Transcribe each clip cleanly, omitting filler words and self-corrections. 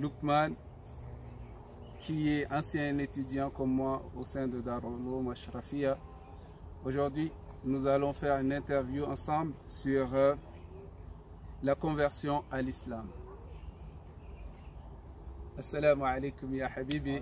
Lukman, qui est ancien étudiant comme moi au sein de Darul Uloum Ashrafia. Aujourd'hui, nous allons faire une interview ensemble sur la conversion à l'islam. Assalamu alaikum ya habibi.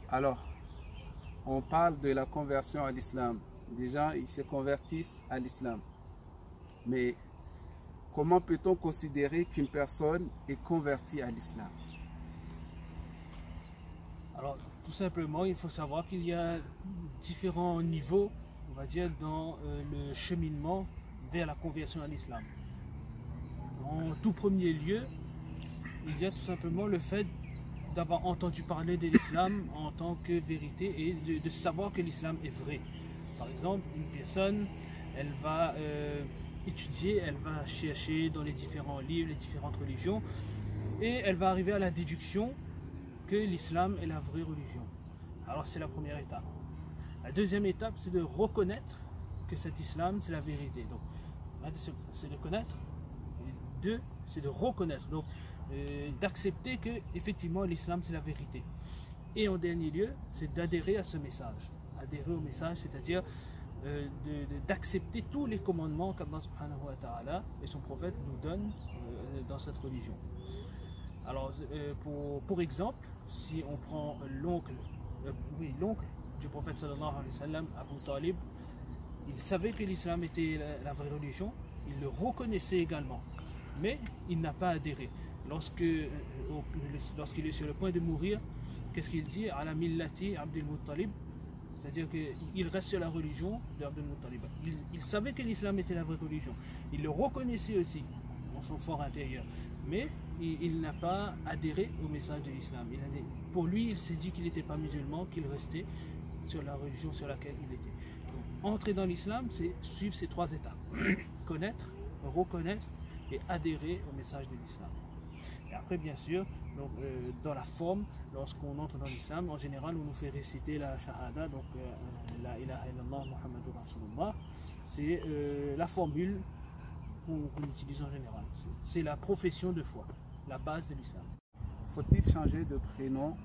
Alors, on parle de la conversion à l'islam. Des gens, ils se convertissent à l'islam. Mais comment peut-on considérer qu'une personne est convertie à l'islam? Alors, tout simplement, il faut savoir qu'il y a différents niveaux, on va dire, dans le cheminement vers la conversion à l'islam. En tout premier lieu, il y a tout simplement le fait d'avoir entendu parler de l'islam en tant que vérité et de savoir que l'islam est vrai. Par exemple, une personne, elle va étudier, elle va chercher dans les différents livres, les différentes religions, et elle va arriver à la déduction que l'islam est la vraie religion. Alors c'est la première étape. La deuxième étape, c'est de reconnaître que cet islam, c'est la vérité. Donc, c'est de connaître. Et deux, c'est de reconnaître. Donc, d'accepter que effectivement l'islam, c'est la vérité. Et en dernier lieu, c'est d'adhérer à ce message. Adhérer au message, c'est-à-dire d'accepter tous les commandements qu'Allah subhanahu wa ta'ala et son prophète nous donnent dans cette religion. Alors, pour exemple, si on prend l'oncle du prophète sallallahu alayhi wa sallam, Abu Talib, il savait que l'islam était la vraie religion, il le reconnaissait également, mais il n'a pas adhéré. Lorsqu'il est sur le point de mourir, qu'est-ce qu'il dit? Ala millati Abdul Muttalib, c'est-à-dire qu'il reste sur la religion d'Abdul Muttalib. Il savait que l'islam était la vraie religion, il le reconnaissait aussi dans son fort intérieur, mais il n'a pas adhéré au message de l'islam. Pour lui, il s'est dit qu'il n'était pas musulman, qu'il restait sur la religion sur laquelle il était. Donc, entrer dans l'islam, c'est suivre ces trois étapes. Connaître, reconnaître et adhérer au message de l'islam. Et après, bien sûr, donc, dans la forme, lorsqu'on entre dans l'islam, en général, on nous fait réciter la shahada, donc la ilaha illallah Muhammadur Rasulullah. C'est la formule qu'on utilise en général. C'est la profession de foi, la base de l'islam. Faut-il changer de prénom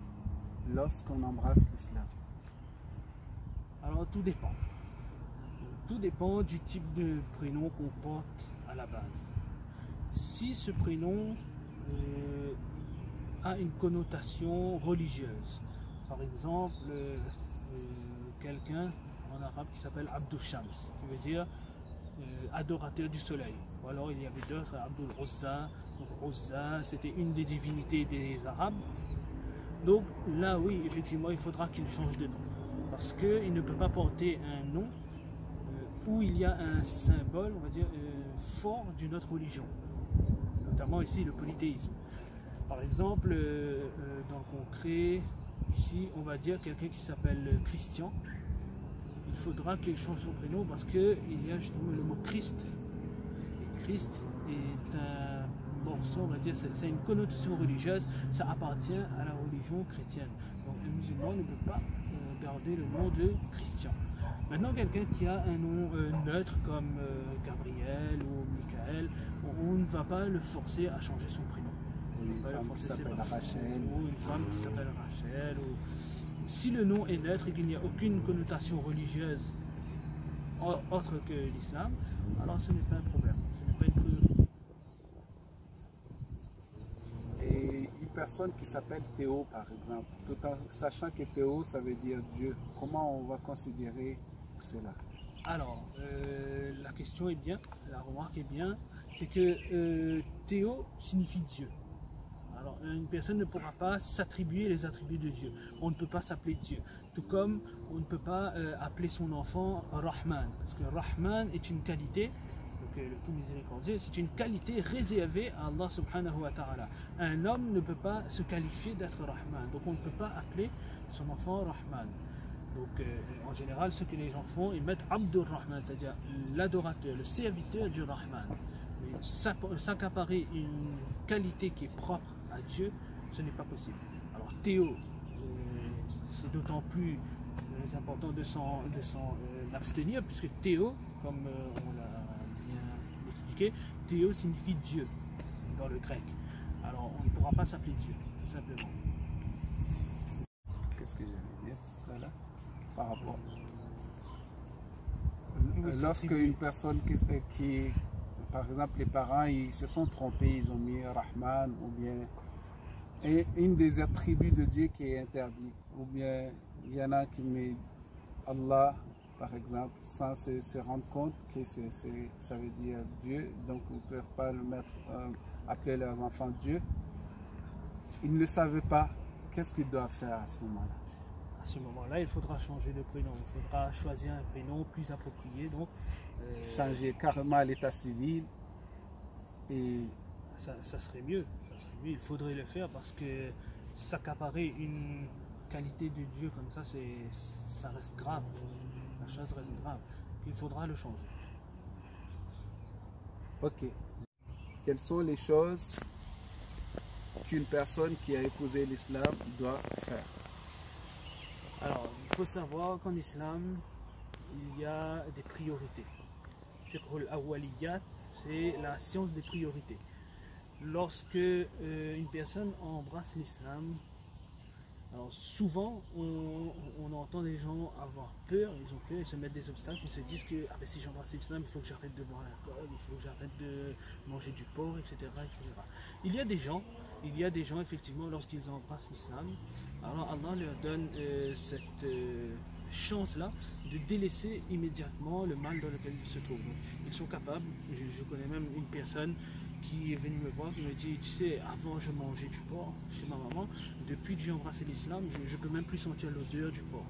lorsqu'on embrasse l'islam? Alors tout dépend. Tout dépend du type de prénom qu'on porte à la base. Si ce prénom a une connotation religieuse, par exemple quelqu'un en arabe qui s'appelle Abdul Shams, qui veut dire adorateur du soleil, ou alors il y avait d'autres, Abdul Uzza. Donc Uzza, c'était une des divinités des Arabes. Donc là, oui, effectivement, il faudra qu'il change de nom, parce qu'il ne peut pas porter un nom où il y a un symbole, on va dire, fort d'une autre religion, notamment ici le polythéisme. Par exemple, dans le concret, ici, on va dire quelqu'un qui s'appelle Christian. Il faudra qu'il change son prénom parce qu'il y a justement le mot Christ. Et Christ est un morceau, on va dire, c'est une connotation religieuse, ça appartient à la religion chrétienne. Donc un musulman ne peut pas garder le nom de Christian. Maintenant, quelqu'un qui a un nom neutre comme Gabriel ou Michael, on ne va pas le forcer à changer son prénom. Une femme qui s'appelle Rachel. Ou une femme qui s'appelle Rachel. Si le nom est neutre et qu'il n'y a aucune connotation religieuse autre que l'islam, alors ce n'est pas un problème, ce n'est pas une priorité. Et une personne qui s'appelle Théo, par exemple, tout en sachant que Théo, ça veut dire Dieu, comment on va considérer cela? Alors, la question est bien, la remarque est bien, c'est que Théo signifie Dieu. Alors, une personne ne pourra pas s'attribuer les attributs de Dieu. On ne peut pas s'appeler Dieu. Tout comme on ne peut pas appeler son enfant Rahman. Parce que Rahman est une qualité, donc le tout miséricordieux, c'est une qualité réservée à Allah subhanahu wa ta'ala. Un homme ne peut pas se qualifier d'être Rahman. Donc on ne peut pas appeler son enfant Rahman. Donc en général, ce que les gens font, ils mettent Abdur Rahman, c'est-à-dire l'adorateur, le serviteur du Rahman. S'accaparer une qualité qui est propre à Dieu, ce n'est pas possible. Alors Théo, c'est d'autant plus important de s'en abstenir, puisque Théo, comme on l'a bien expliqué, Théo signifie Dieu dans le grec. alors on ne pourra pas s'appeler Dieu, tout simplement. Qu'est-ce que j'allais dire ça là par rapport lorsque une personne qui, par exemple les parents ils se sont trompés, ils ont mis Rahman ou bien une des attributs de Dieu qui est interdit, ou bien il y en a qui met Allah par exemple sans se rendre compte que ça veut dire Dieu, donc ils ne peuvent pas le mettre, appeler leurs enfants Dieu. Ils ne le savaient pas, qu'est-ce qu'ils doivent faire à ce moment-là? À ce moment-là, il faudra changer de prénom, il faudra choisir un prénom plus approprié. Donc, changer carrément l'état civil. Et ça serait mieux, il faudrait le faire parce que s'accaparer une qualité de Dieu comme ça, ça reste grave, la chose reste grave, il faudra le changer. Ok. Quelles sont les choses qu'une personne qui a épousé l'islam doit faire? Alors, il faut savoir qu'en islam, il y a des priorités. Fiqhul awwaliyat, c'est la science des priorités. Lorsque une personne embrasse l'islam, alors souvent on entend des gens avoir peur, ils ont peur, ils se mettent des obstacles, ils se disent que ah ben, si j'embrasse l'islam, il faut que j'arrête de boire l'alcool, il faut que j'arrête de manger du porc, etc., etc. Il y a des gens effectivement, lorsqu'ils embrassent l'islam, alors Allah leur donne cette chance-là de délaisser immédiatement le mal dans lequel ils se trouvent. Donc, ils sont capables, je connais même une personne qui est venue me voir, qui me dit, tu sais, avant je mangeais du porc chez ma maman, depuis que j'ai embrassé l'islam, je ne peux même plus sentir l'odeur du porc.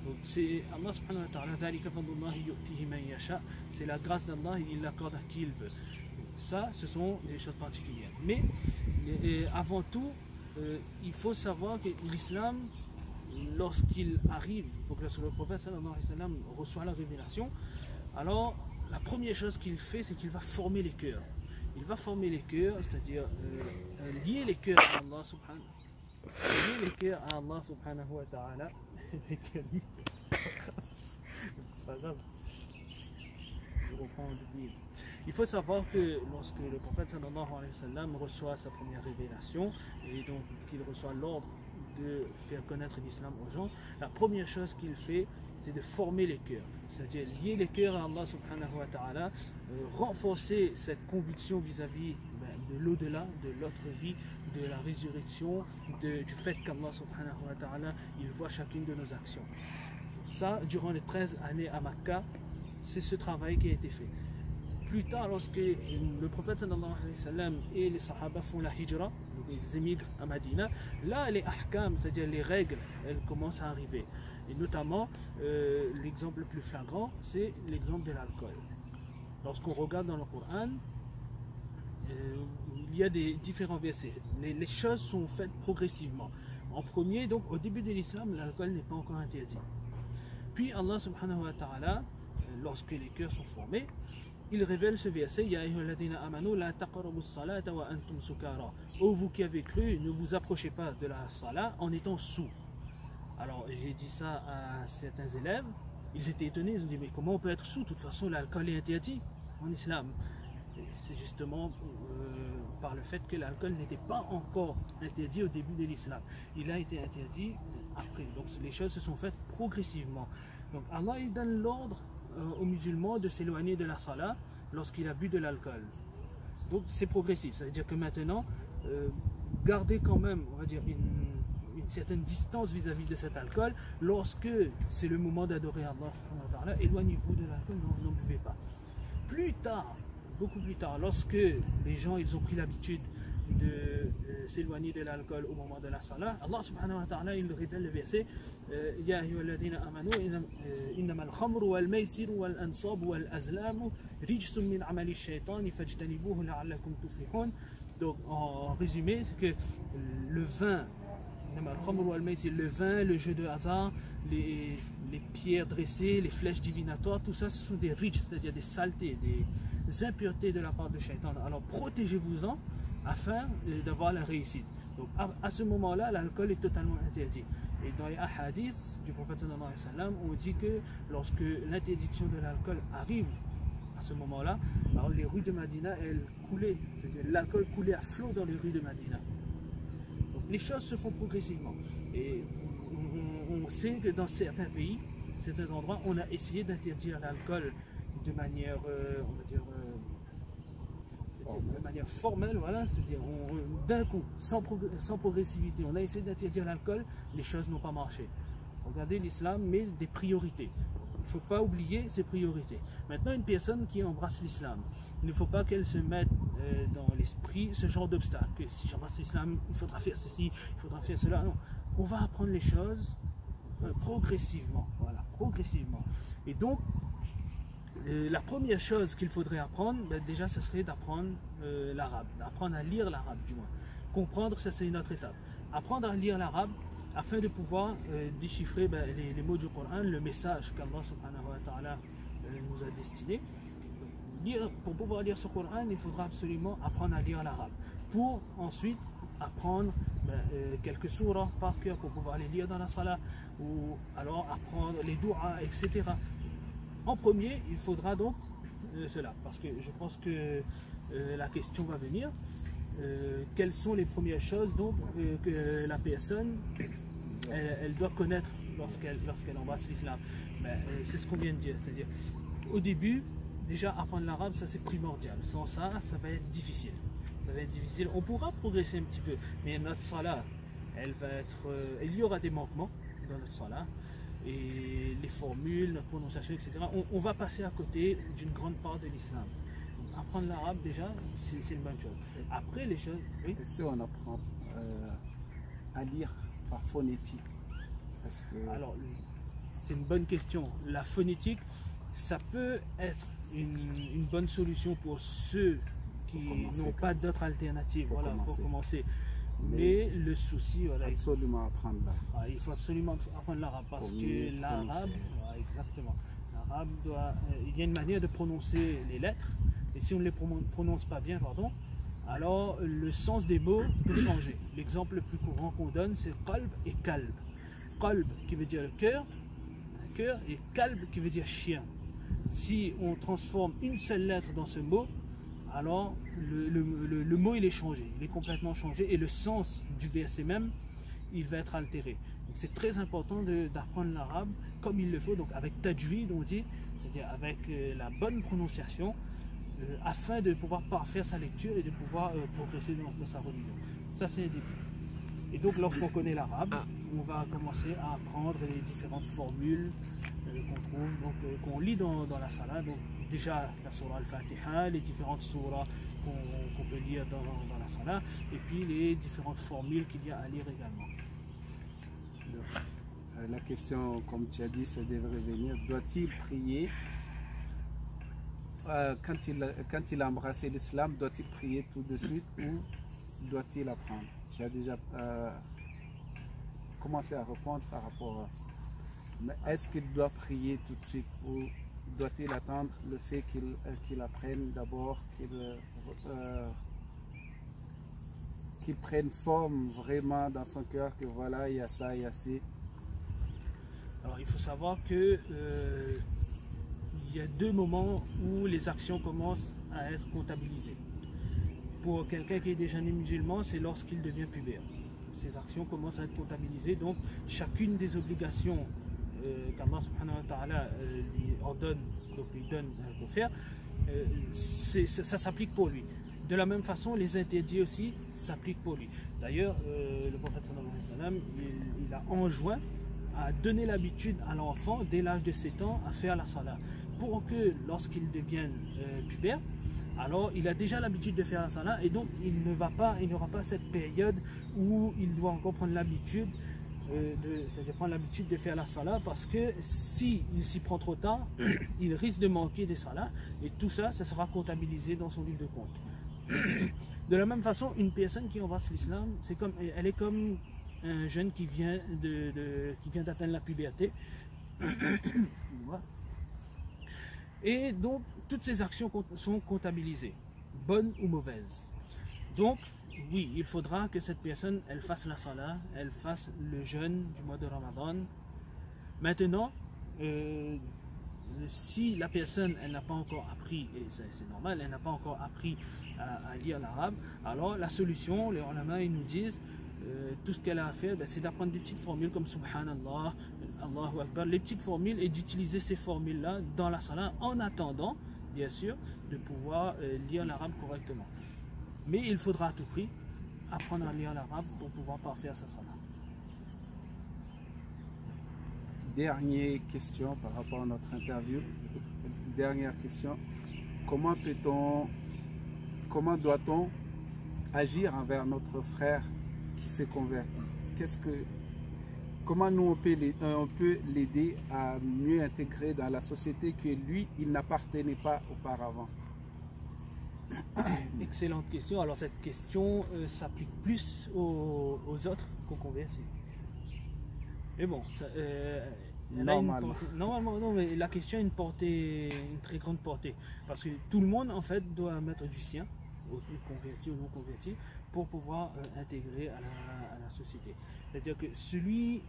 Donc c'est Allah subhanahu wa ta'ala, c'est la grâce d'Allah, il l'accorde à qui il veut. Ça, ce sont des choses particulières. Mais avant tout, il faut savoir que l'islam, lorsqu'il arrive, donc lorsque le prophète sallallahu alayhi wa sallam reçoit la révélation, alors la première chose qu'il fait, c'est qu'il va former les cœurs. Il va former les cœurs, c'est-à-dire lier les cœurs à Allah subhanahu wa ta'ala. C'est pas grave. Je reprends le livre. Il faut savoir que lorsque le prophète sallallahu alayhi wa sallam reçoit sa première révélation, et donc qu'il reçoit l'ordre de faire connaître l'islam aux gens, la première chose qu'il fait, c'est de former les cœurs, c'est-à-dire lier les cœurs à Allah subhanahu wa ta'ala, renforcer cette conviction vis-à-vis de l'au-delà, de l'autre vie, de la résurrection, du fait qu'Allah subhanahu wa ta'ala, il voit chacune de nos actions. Ça, durant les 13 années à Makkah, c'est ce travail qui a été fait. Plus tard, lorsque le prophète sallallahu alayhi wa sallam et les sahaba font la hijra, ils émigrent à Madina, là les ahkam, c'est-à-dire les règles, elles commencent à arriver. Et notamment, l'exemple le plus flagrant, c'est l'exemple de l'alcool. Lorsqu'on regarde dans le Coran, il y a des différents versets. Les choses sont faites progressivement. En premier, donc au début de l'islam, l'alcool n'est pas encore interdit. Puis Allah subhanahu wa ta'ala, lorsque les cœurs sont formés, il révèle ce verset, Ya ayyuhalladhina amanu la taqrabu as-salata wa antum sukara. Ô vous qui avez cru, ne vous approchez pas de la salat en étant sous. Alors j'ai dit ça à certains élèves, ils étaient étonnés, ils ont dit mais comment on peut être sous? De toute façon l'alcool est interdit en islam. C'est justement par le fait que l'alcool n'était pas encore interdit au début de l'islam. Il a été interdit après. Donc les choses se sont faites progressivement. Donc Allah il donne l'ordre aux musulmans de s'éloigner de la salat lorsqu'il a bu de l'alcool. Donc c'est progressif, ça veut dire que maintenant, gardez quand même, on va dire, une certaine distance vis-à-vis de cet alcool. Lorsque c'est le moment d'adorer Allah, éloignez-vous de l'alcool, n'en buvez pas. Plus tard, beaucoup plus tard, lorsque les gens ils ont pris l'habitude de s'éloigner de l'alcool au moment de la salat, Allah subhanahu wa ta'ala il révèle le verset Ya ayyuhalladhina amanu innamal khamru wal maysiru wal ansabu wal azlamu rijsun min amali shaytani fajtanibuhu la'allakum tuflihun. Donc en résumé, c'est que le vin, le vin, le jeu de hasard, les pierres dressées, les flèches divinatoires, tout ça ce sont des rijs, c'est-à-dire des saletés, des impuretés de la part de Shaitan. Alors protégez-vous-en afin d'avoir la réussite. Donc à ce moment-là, l'alcool est totalement interdit. Et dans les hadiths du prophète sallallahu alayhi wa sallam, on dit que lorsque l'interdiction de l'alcool arrive à ce moment-là, alors les rues de Médine, elles coulaient, l'alcool coulait à flot dans les rues de Médine. Donc les choses se font progressivement. Et on sait que dans certains pays, certains endroits, on a essayé d'interdire l'alcool de manière, on va dire, de manière formelle, voilà, c'est-à-dire d'un coup, sans progressivité, on a essayé d'interdire l'alcool, les choses n'ont pas marché. Regardez, l'islam met des priorités. Il ne faut pas oublier ses priorités. Maintenant, une personne qui embrasse l'islam, il ne faut pas qu'elle se mette dans l'esprit ce genre d'obstacle. Que si j'embrasse l'islam, il faudra faire ceci, il faudra faire cela. Non, on va apprendre les choses progressivement. Voilà, progressivement. Et donc, la première chose qu'il faudrait apprendre, ben déjà, ce serait d'apprendre l'arabe, d'apprendre à lire l'arabe du moins. Comprendre, ça c'est une autre étape. Apprendre à lire l'arabe afin de pouvoir déchiffrer les mots du Coran, le message qu'Allah subhanahu wa ta'ala nous a destiné. Pour pouvoir lire ce Coran, il faudra absolument apprendre à lire l'arabe. Pour ensuite apprendre quelques sourates par cœur pour pouvoir les lire dans la salat, ou alors apprendre les doua, etc. En premier, il faudra donc cela, parce que je pense que la question va venir. Quelles sont les premières choses donc, que la personne elle doit connaître lorsqu'elle embrasse l'islam? C'est ce qu'on vient de dire, c'est-à-dire au début, déjà apprendre l'arabe, ça c'est primordial. Sans ça, ça va être difficile. Ça va être difficile. On pourra progresser un petit peu, mais notre salat, il y aura des manquements dans notre salat. Et les formules, la prononciation, etc. On va passer à côté d'une grande part de l'islam. Apprendre l'arabe déjà, c'est une bonne chose. Après les choses... Oui. Et si on apprend à lire par phonétique, Alors, c'est une bonne question. La phonétique, ça peut être une bonne solution pour ceux qui n'ont pas d'autre alternative. Voilà, pour commencer. Mais le souci, voilà, il faut absolument apprendre l'arabe. Il faut absolument apprendre l'arabe parce que l'arabe, exactement, l'arabe il y a une manière de prononcer les lettres et si on ne les prononce pas bien, pardon, alors le sens des mots peut changer. L'exemple le plus courant qu'on donne, c'est qalb et kalb. Qalb qui veut dire le cœur, et kalb qui veut dire chien. Si on transforme une seule lettre dans ce mot, alors le mot il est changé, il est complètement changé et le sens du verset même, il va être altéré. C'est très important d'apprendre l'arabe comme il le faut, donc avec tajwid on dit, c'est-à-dire avec la bonne prononciation, afin de pouvoir parfaire sa lecture et de pouvoir progresser dans sa religion. Ça c'est un début. Et donc lorsqu'on connaît l'arabe, on va commencer à apprendre les différentes formules qu'on trouve, donc qu'on lit dans la salat. Donc déjà la surah al-Fatiha, les différentes surahs qu'on peut lire dans la salat, et puis les différentes formules qu'il y a à lire également. La question, comme tu as dit, ça devrait venir. Doit-il prier quand il a embrassé l'islam, doit-il prier tout de suite ou doit-il apprendre? Tu as déjà commencé à répondre par rapport à... Mais est-ce qu'il doit prier tout de suite ou doit-il attendre le fait qu'il apprenne d'abord, qu'il prenne forme vraiment dans son cœur, que voilà, il y a ça, il y a ci? Alors il faut savoir que il y a deux moments où les actions commencent à être comptabilisées. Pour quelqu'un qui est déjà né musulman, c'est lorsqu'il devient pubère. Ces actions commencent à être comptabilisées, donc chacune des obligations qu'Allah subhanahu wa ta'ala lui ordonne, donc lui donne pour faire, ça s'applique pour lui. De la même façon, les interdits aussi s'appliquent pour lui. D'ailleurs, le prophète sallallahu alayhi wa sallam, il a enjoint à donner l'habitude à l'enfant dès l'âge de 7 ans à faire la salat, pour que lorsqu'il devienne pubère, alors il a déjà l'habitude de faire la salat et donc il n'aura pas cette période où il doit encore prendre l'habitude de faire la salat, parce que s'il s'y prend trop tard, il risque de manquer des salats et tout ça, ça sera comptabilisé dans son livre de compte. De la même façon, une personne qui embrasse l'islam, elle est comme un jeune qui vient d'atteindre la puberté. Et donc, toutes ces actions sont comptabilisées, bonnes ou mauvaises. Donc, oui, il faudra que cette personne, elle fasse la salat, elle fasse le jeûne du mois de Ramadan. Maintenant, si la personne elle n'a pas encore appris, et c'est normal, elle n'a pas encore appris à lire l'arabe, alors la solution, les ulama ils nous disent tout ce qu'elle a à faire, c'est d'apprendre des petites formules comme Subhanallah, Allahu Akbar, les petites formules, et d'utiliser ces formules là dans la salat en attendant bien sûr de pouvoir lire l'arabe correctement. Mais il faudra à tout prix apprendre à lire l'arabe pour pouvoir parfaire sa salat. Dernière question par rapport à notre interview. Dernière question. Comment doit-on agir envers notre frère qui s'est converti? Comment nous on peut l'aider à mieux intégrer dans la société que lui, il n'appartenait pas auparavant? Excellente question. Alors cette question s'applique plus aux autres qu'aux convertis. Mais bon, normalement non, mais la question a une très grande portée, parce que tout le monde en fait doit mettre du sien, converti ou non converti, pour pouvoir intégrer à la société. C'est-à-dire que celui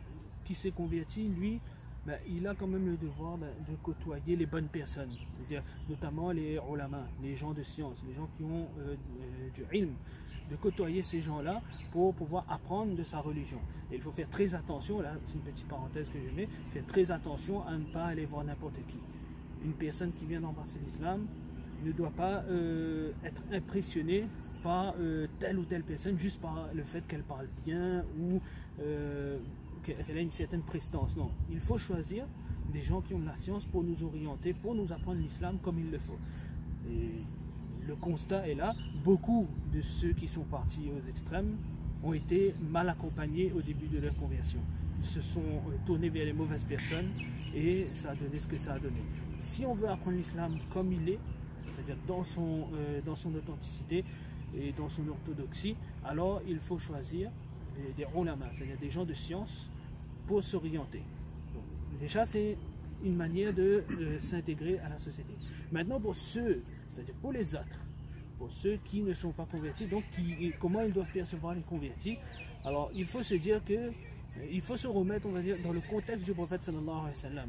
qui s'est converti, lui, il a quand même le devoir de côtoyer les bonnes personnes, c'est-à-dire notamment les ulama, les gens de science, les gens qui ont du ilm, de côtoyer ces gens-là pour pouvoir apprendre de sa religion. Et il faut faire très attention, là c'est une petite parenthèse que je mets, faire très attention à ne pas aller voir n'importe qui. Une personne qui vient d'embrasser l'islam ne doit pas être impressionnée par telle ou telle personne juste par le fait qu'elle parle bien ou qu'elle a une certaine prestance. Non, il faut choisir des gens qui ont de la science pour nous orienter, pour nous apprendre l'islam comme il le faut. Et le constat est là, beaucoup de ceux qui sont partis aux extrêmes ont été mal accompagnés au début de leur conversion. Ils se sont tournés vers les mauvaises personnes et ça a donné ce que ça a donné. Si on veut apprendre l'islam comme il est, c'est-à-dire dans son authenticité et dans son orthodoxie, alors il faut choisir des ulama, c'est-à-dire des gens de science pour s'orienter. Déjà c'est une manière de s'intégrer à la société. Maintenant pour ceux, c'est-à-dire pour les autres, pour ceux qui ne sont pas convertis, donc comment ils doivent percevoir les convertis? Alors il faut se dire que il faut se remettre, on va dire, dans le contexte du prophète sallallahu alayhi wa sallam.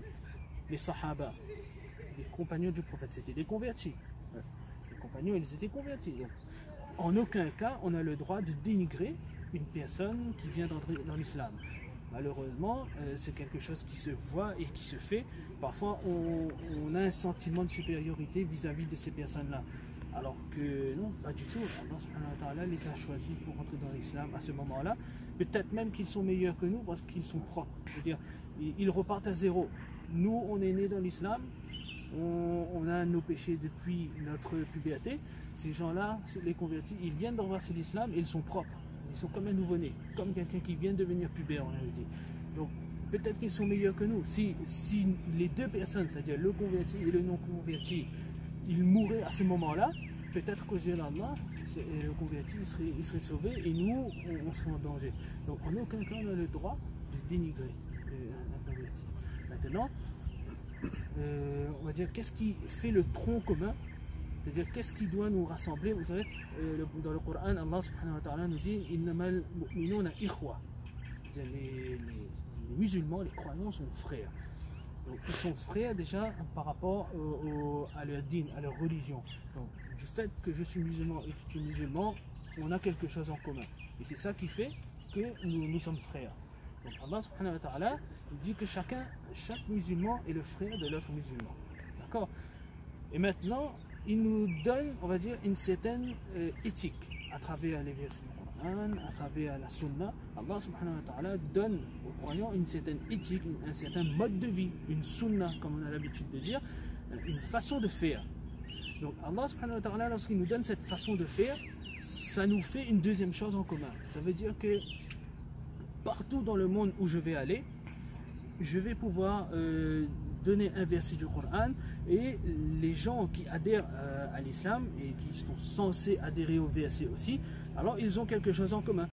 Les sahaba, les compagnons du prophète, c'était des convertis. Les compagnons, ils étaient convertis. Donc, en aucun cas, on a le droit de dénigrer une personne qui vient d'entrer dans l'islam. Malheureusement, c'est quelque chose qui se voit et qui se fait. Parfois, on a un sentiment de supériorité vis-à-vis de ces personnes-là. Alors que non, pas du tout. Allah subhanahu wa ta'ala les a choisis pour rentrer dans l'islam à ce moment-là. Peut-être même qu'ils sont meilleurs que nous parce qu'ils sont propres. C'est-à-dire, ils repartent à zéro. Nous, on est nés dans l'islam. On a nos péchés depuis notre puberté. Ces gens-là, les convertis, ils viennent d'embrasser l'islam et ils sont propres. Ils sont comme un nouveau-né, comme quelqu'un qui vient de devenir pubère, on avait dit. Donc peut-être qu'ils sont meilleurs que nous. Si les deux personnes, c'est-à-dire le converti et le non-converti, ils mourraient à ce moment-là, peut-être qu'aux yeux d'Allah, le converti il serait sauvé et nous, on serait en danger. Donc en aucun cas on a le droit de dénigrer un converti. Maintenant, on va dire qu'est-ce qui fait le tronc commun, c'est-à-dire qu'est-ce qui doit nous rassembler. Vous savez, dans le Coran, Allah subhanahu wa ta'ala nous dit innamal mu'minuna ikhwa. Les musulmans, les croyants sont frères. Donc ils sont frères déjà par rapport à leur din, à leur religion. Donc du fait que je suis musulman et que tu es musulman, on a quelque chose en commun. Et c'est ça qui fait que nous sommes frères. Donc Allah subhanahu wa ta'ala dit que chaque musulman est le frère de l'autre musulman. D'accord? Et maintenant, il nous donne, on va dire, une certaine éthique à travers les versets du Coran, à travers la Sunna. Allah subhanahu wa ta'ala donne aux croyants une certaine éthique, un certain mode de vie, une Sunna, comme on a l'habitude de dire, une façon de faire. Donc Allah subhanahu wa ta'ala, lorsqu'il nous donne cette façon de faire, ça nous fait une deuxième chose en commun. Ça veut dire que partout dans le monde où je vais aller, je vais pouvoir donner un verset du Coran et les gens qui adhèrent à l'islam et qui sont censés adhérer au verset aussi, alors ils ont quelque chose en commun.